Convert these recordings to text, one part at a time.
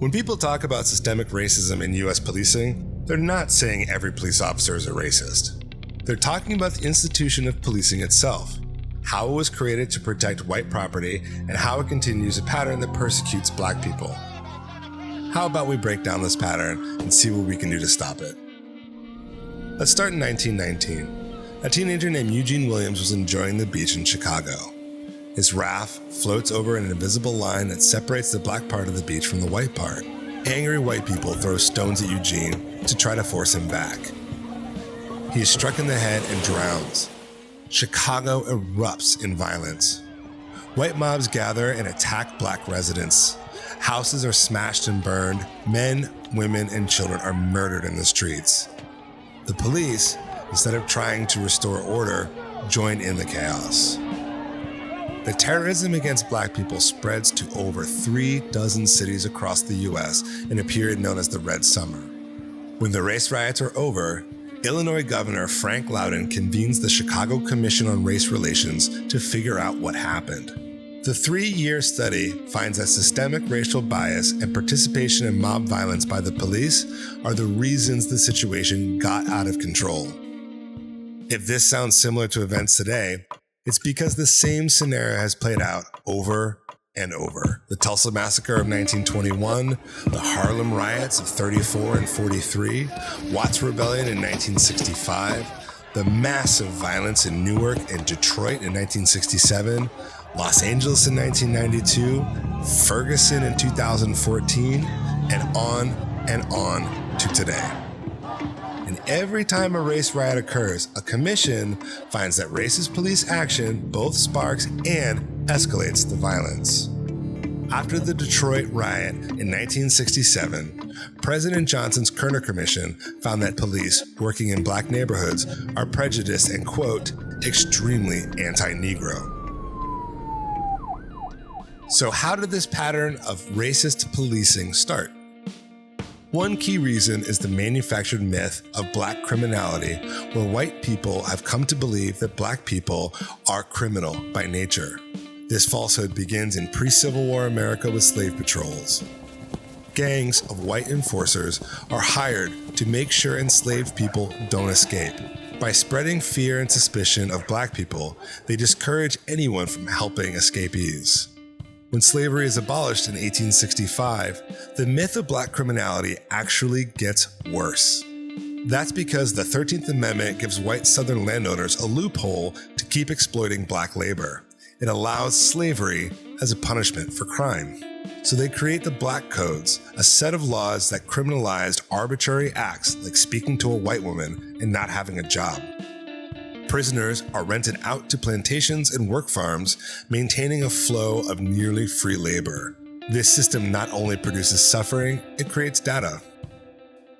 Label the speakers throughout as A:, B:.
A: When people talk about systemic racism in US policing, they're not saying every police officer is a racist. They're talking about the institution of policing itself, how it was created to protect white property, and how it continues a pattern that persecutes black people. How about we break down this pattern and see what we can do to stop it? Let's start in 1919. A teenager named Eugene Williams was enjoying the beach in Chicago. His raft floats over an invisible line that separates the black part of the beach from the white part. Angry white people throw stones at Eugene to try to force him back. He is struck in the head and drowns. Chicago erupts in violence. White mobs gather and attack black residents. Houses are smashed and burned. Men, women, and children are murdered in the streets. The police, instead of trying to restore order, join in the chaos. The terrorism against black people spreads to over 36 cities across the US in a period known as the Red Summer. When the race riots are over, Illinois Governor Frank Loudon convenes the Chicago Commission on Race Relations to figure out what happened. The 3-year study finds that systemic racial bias and participation in mob violence by the police are the reasons the situation got out of control. If this sounds similar to events today, it's because the same scenario has played out over and over. The Tulsa Massacre of 1921, the Harlem Riots of 34 and 43, Watts Rebellion in 1965, the massive violence in Newark and Detroit in 1967, Los Angeles in 1992, Ferguson in 2014, and on to today. And every time a race riot occurs, a commission finds that racist police action both sparks and escalates the violence. After the Detroit riot in 1967, President Johnson's Kerner Commission found that police working in black neighborhoods are prejudiced and, quote, extremely anti-Negro. So how did this pattern of racist policing start? One key reason is the manufactured myth of black criminality, where white people have come to believe that black people are criminal by nature. This falsehood begins in pre-Civil War America with slave patrols. Gangs of white enforcers are hired to make sure enslaved people don't escape. By spreading fear and suspicion of black people, they discourage anyone from helping escapees. When slavery is abolished in 1865, the myth of black criminality actually gets worse. That's because the 13th Amendment gives white Southern landowners a loophole to keep exploiting black labor. It allows slavery as a punishment for crime. So they create the Black Codes, a set of laws that criminalized arbitrary acts like speaking to a white woman and not having a job. Prisoners are rented out to plantations and work farms, maintaining a flow of nearly free labor. This system not only produces suffering, it creates data.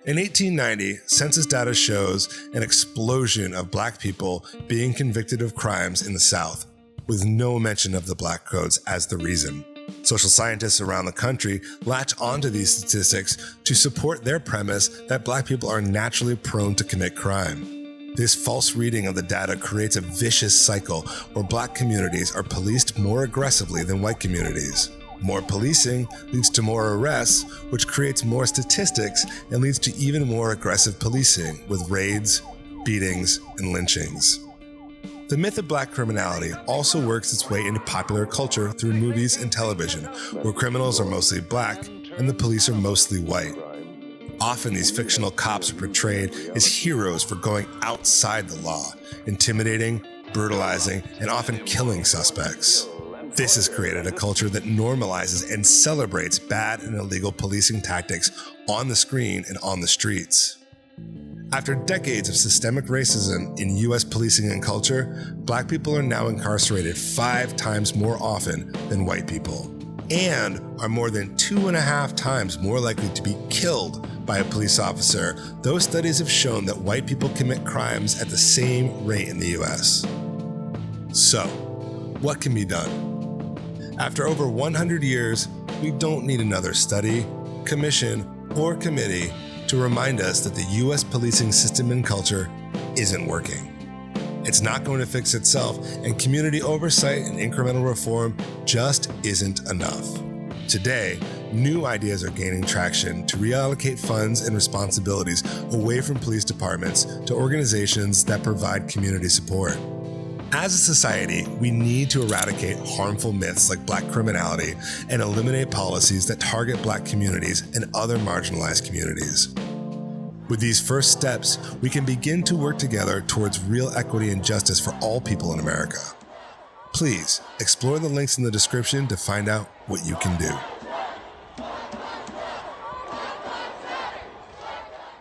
A: In 1890, census data shows an explosion of black people being convicted of crimes in the South, with no mention of the Black Codes as the reason. Social scientists around the country latch onto these statistics to support their premise that black people are naturally prone to commit crime. This false reading of the data creates a vicious cycle where black communities are policed more aggressively than white communities. More policing leads to more arrests, which creates more statistics and leads to even more aggressive policing with raids, beatings, and lynchings. The myth of black criminality also works its way into popular culture through movies and television, where criminals are mostly black and the police are mostly white. Often these fictional cops are portrayed as heroes for going outside the law, intimidating, brutalizing, and often killing suspects. This has created a culture that normalizes and celebrates bad and illegal policing tactics on the screen and on the streets. After decades of systemic racism in US policing and culture, black people are now incarcerated 5 times more often than white people, and are more than 2.5 times more likely to be killed by a police officer. Those studies have shown that white people commit crimes at the same rate in the US. So, what can be done? After over 100 years, we don't need another study, commission, or committee to remind us that the US policing system and culture isn't working. It's not going to fix itself, and community oversight and incremental reform just isn't enough. Today, New ideas are gaining traction to reallocate funds and responsibilities away from police departments to organizations that provide community support. As a society, we need to eradicate harmful myths like Black criminality and eliminate policies that target Black communities and other marginalized communities. With these first steps, we can begin to work together towards real equity and justice for all people in America. Please explore the links in the description to find out what you can do.